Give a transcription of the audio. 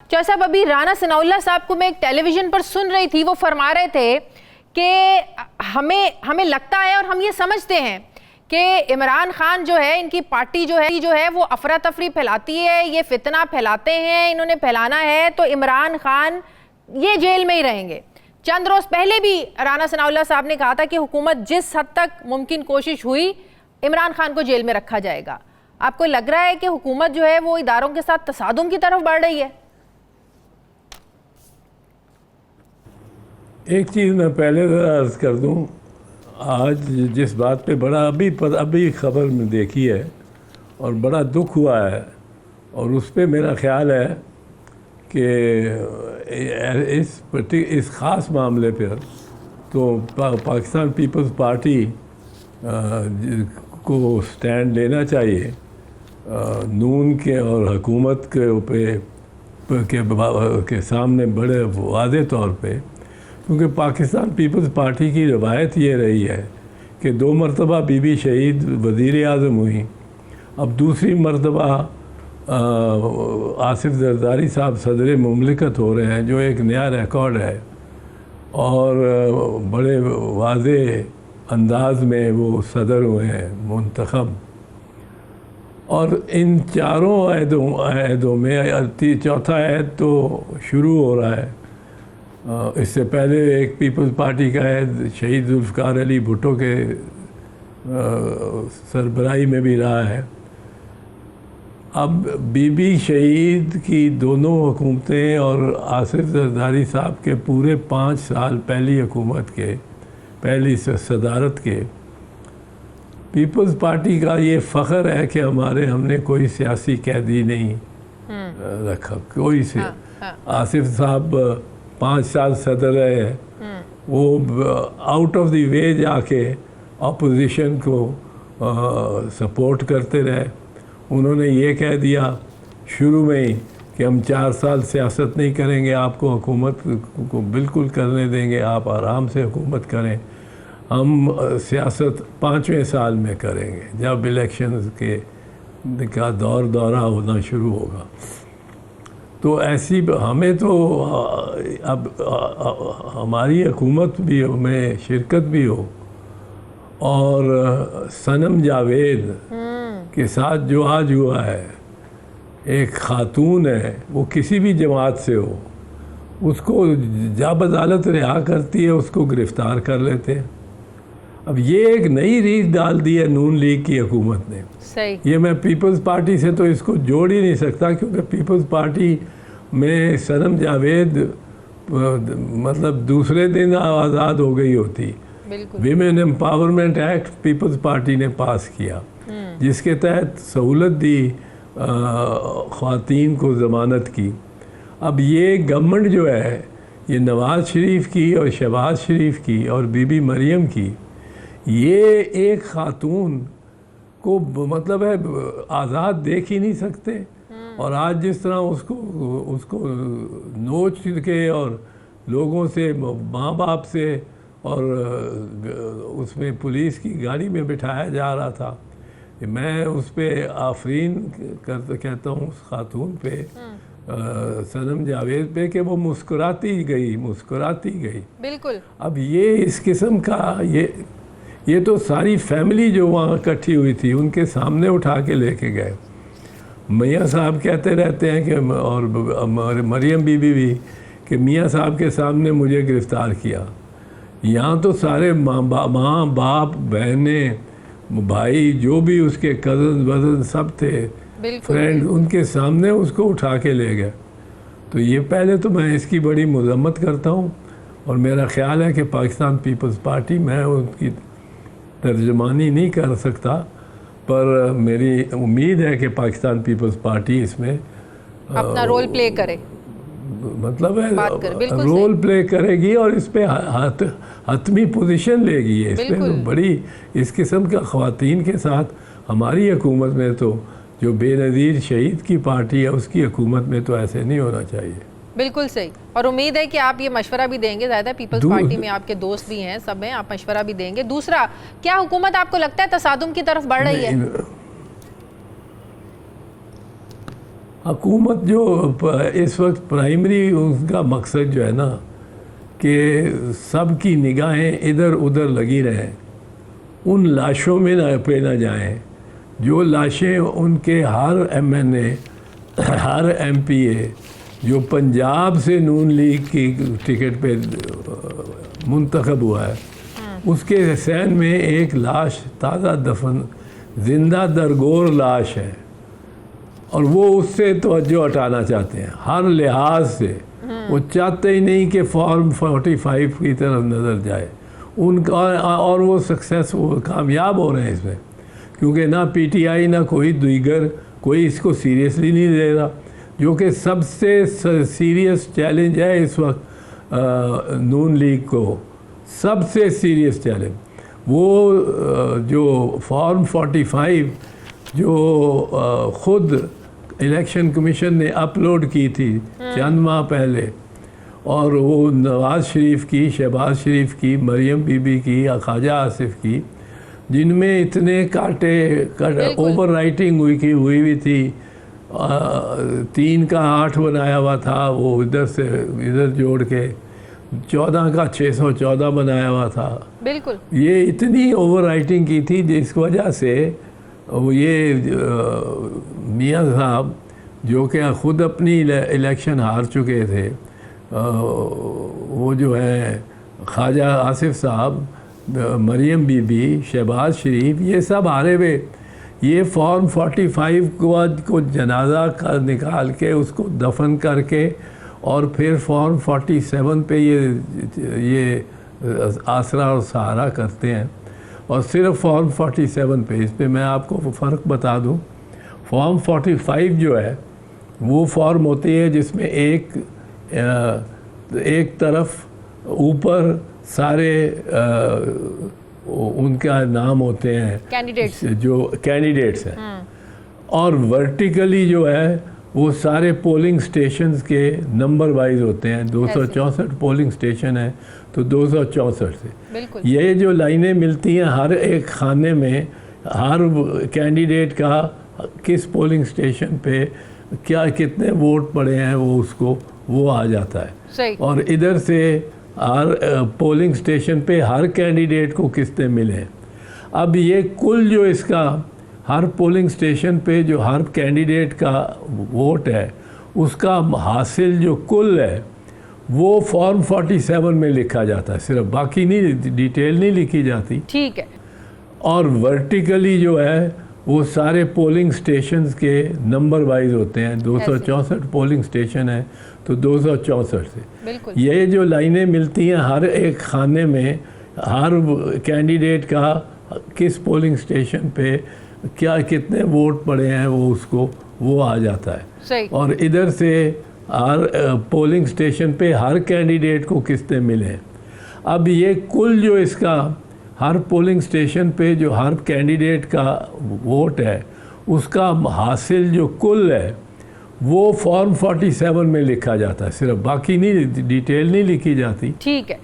चौधरी साहब, अभी राना सनाउल्लाह साहब को मैं एक टेलीविजन पर सुन रही थी, वो फरमा रहे थे कि हमें लगता है और हम ये समझते हैं कि इमरान खान जो है, इनकी पार्टी जो है वो अफरा तफरी फैलाती है, ये फितना फैलाते हैं, इन्होंने फैलाना है तो इमरान खान ये जेल में ही रहेंगे। चंद रोज पहले भी राना सनाउल्लाह साहब ने कहा था कि हुकूमत जिस हद तक मुमकिन कोशिश हुई इमरान खान को जेल में रखा जाएगा। आपको लग रहा है कि हुकूमत जो है वो इदारों के साथ तसादुम की तरफ बढ़ रही है? एक चीज़ मैं पहले अर्ज कर दूं, आज जिस बात पे बड़ा अभी खबर में देखी है और बड़ा दुख हुआ है, और उस पे मेरा ख्याल है कि इस ख़ास मामले पर तो पाकिस्तान पीपल्स पार्टी को स्टैंड लेना चाहिए नून के और हुकूमत के सामने बड़े वाज़े तौर पे, क्योंकि पाकिस्तान पीपल्स पार्टी की रवायत ये रही है कि 2 मरतबा बीबी शहीद वज़ीर आज़म हुई, अब दूसरी मरतबा आसिफ जरदारी साहब सदर मुमलिकत हो रहे हैं, जो एक नया रिकॉर्ड है और बड़े वाज़े अंदाज में वो सदर हुए हैं मुंतखब। और इन चारों अहदों में चौथा अहद तो शुरू हो रहा है। इससे पहले एक पीपल्स पार्टी का अहद शहीद जुल्फ़िकार अली भुट्टो के सरबराही में भी रहा है। अब बीबी शहीद की दोनों हुकूमतें और आसिफ जरदारी साहब के पूरे 5 साल पहली हुकूमत के, पहली सदारत के, पीपल्स पार्टी का ये फ़ख्र है कि हमने कोई सियासी कैदी नहीं रखा, कोई से आसिफ साहब 5 साल सदर रहे, वो आउट ऑफ द वे जाके अपोजिशन को सपोर्ट करते रहे। उन्होंने ये कह दिया शुरू में ही कि हम 4 साल सियासत नहीं करेंगे, आपको हुकूमत को बिल्कुल करने देंगे, आप आराम से हुकूमत करें, हम सियासत 5वें साल में करेंगे जब इलेक्शन का दौरा होना शुरू होगा। तो ऐसी हमें तो अब हमारी हुकूमत भी में शिरकत भी हो, और सनम जावेद के साथ जो आज हुआ है, एक खातून है, वो किसी भी जमात से हो, उसको जब अदालत रिहा करती है उसको गिरफ़्तार कर लेते हैं। अब ये एक नई रीत डाल दी है नून लीग की हुकूमत ने। सही। ये मैं पीपल्स पार्टी से तो इसको जोड़ ही नहीं सकता, क्योंकि पीपल्स पार्टी में सनम जावेद मतलब दूसरे दिन आज़ाद हो गई होती। Women Empowerment Act Peoples Party ने पास किया, जिसके तहत सहूलत दी ख़वातीन को ज़मानत की। अब ये गवर्नमेंट जो है, ये नवाज़ शरीफ की और शहबाज शरीफ की और बीबी मरियम की, ये एक ख़ातून को मतलब है आज़ाद देख ही नहीं सकते। और आज जिस तरह उसको नोच के और लोगों से, माँ बाप से और उसमें पुलिस की गाड़ी में बिठाया जा रहा था, मैं उस पर आफरीन कहता हूँ उस खातून पे, सनम जावेद पे, कि वो मुस्कुराती गई। बिल्कुल। अब ये इस किस्म का ये तो सारी फैमिली जो वहाँ इकट्ठी हुई थी उनके सामने उठा के लेके गए। मियाँ साहब कहते रहते हैं कि, और मरियम बीबी भी, कि मियाँ साहब के सामने मुझे गिरफ़्तार किया। यहाँ तो सारे माँ बाप बहनें भाई जो भी उसके कज़न वज़न सब थे, फ्रेंड, उनके सामने उसको उठा के ले गए। तो ये पहले तो मैं इसकी बड़ी मज़म्मत करता हूँ, और मेरा ख़्याल है कि पाकिस्तान पीपल्स पार्टी, मैं उनकी तर्जमानी नहीं कर सकता, पर मेरी उम्मीद है कि पाकिस्तान पीपल्स पार्टी इसमें अपना रोल प्ले करे, मतलब है रोल प्ले करेगी और इस पे हतमी पोजीशन लेगी। इस पे तो बड़ी इस किस्म का ख़वातीन के साथ हमारी हुकूमत में तो, जो बेनज़ीर शहीद की पार्टी है उसकी हुकूमत में तो ऐसे नहीं होना चाहिए। बिल्कुल सही। और उम्मीद है कि आप ये मशवरा भी देंगे, ज़्यादा पीपल्स पार्टी में आपके दोस्त भी हैं, सब हैं, आप मशवरा भी देंगे। दूसरा, क्या हुकूमत आपको लगता है तसादुम की तरफ बढ़ रही है? हुकूमत जो इस वक्त प्राइमरी उनका मकसद जो है ना कि सबकी निगाहें इधर उधर लगी रहें, उन लाशों में ना जाएं जो लाशें उनके हर एमएनए, हर एमपीए जो पंजाब से नून लीग की टिकट पे मुंतखब हुआ है, उसके सहन में एक लाश ताज़ा दफन जिंदा दरगोर लाश है और वो उससे तवज्जो हटाना चाहते हैं हर लिहाज से। वो चाहते ही नहीं कि फॉर्म 45 की तरफ नज़र जाए उनका, और वो सक्सेसफुल कामयाब हो रहे हैं इसमें, क्योंकि ना पीटीआई ना कोई दीगर कोई इसको सीरियसली नहीं ले रहा, जो कि सबसे सीरियस चैलेंज है इस वक्त नून लीग को, सबसे सीरियस चैलेंज। वो जो फॉर्म 45 जो ख़ुद इलेक्शन कमीशन ने अपलोड की थी चंद माह पहले, और वो नवाज़ शरीफ की, शहबाज शरीफ की, मरियम बीबी की या ख्वाजा आसिफ की, जिनमें इतने काटे ओवर राइटिंग हुई थी, 3 का 8 बनाया हुआ था, वो इधर से इधर जोड़ के 14 का 614 बनाया हुआ था। बिल्कुल, ये इतनी ओवर राइटिंग की थी जिस वजह से ये मियाँ साहब जो कि ख़ुद अपनी इलेक्शन हार चुके थे, वो जो है ख्वाजा आसिफ साहब, मरियम बीबी, शहबाज शरीफ, ये सब हारे हुए। ये फॉर्म 45 को जनाजा का निकाल के उसको दफन करके और फिर फॉर्म 47 पे ये आसरा और सहारा करते हैं, और सिर्फ फॉर्म 47 पे, इस पे मैं आपको फ़र्क बता दूं। फॉर्म 45 जो है वो फॉर्म होती है जिसमें एक तरफ ऊपर सारे उनका नाम होते हैं कैंडिडेट्स, जो कैंडिडेट्स हैं, और वर्टिकली जो है वो सारे पोलिंग स्टेशंस के नंबर वाइज होते हैं। 264 पोलिंग स्टेशन है तो 264 से ये जो लाइनें मिलती हैं हर एक खाने में, हर कैंडिडेट का किस पोलिंग स्टेशन पे क्या कितने वोट पड़े हैं वो आ जाता है। सही। और इधर से हर पोलिंग स्टेशन पे हर कैंडिडेट को कितने मिले हैं। अब ये कुल जो इसका हर पोलिंग स्टेशन पे जो हर कैंडिडेट का वोट है उसका हासिल जो कुल है वो फॉर्म 47 में लिखा जाता है, सिर्फ, बाकी नहीं, डिटेल नहीं लिखी जाती। ठीक है। और वर्टिकली जो है वो सारे पोलिंग स्टेशंस के नंबर वाइज होते हैं। 264 पोलिंग स्टेशन है तो 264 से ये जो लाइनें मिलती हैं हर एक खाने में, हर कैंडिडेट का किस पोलिंग स्टेशन पे क्या कितने वोट पड़े हैं वो आ जाता है। सही। और इधर से हर पोलिंग स्टेशन पे हर कैंडिडेट को कितने मिले हैं। अब ये कुल जो इसका हर पोलिंग स्टेशन पे जो हर कैंडिडेट का वोट है उसका हासिल जो कुल है वो फॉर्म 47 में लिखा जाता है, सिर्फ, बाकी नहीं, डिटेल नहीं लिखी जाती। ठीक है।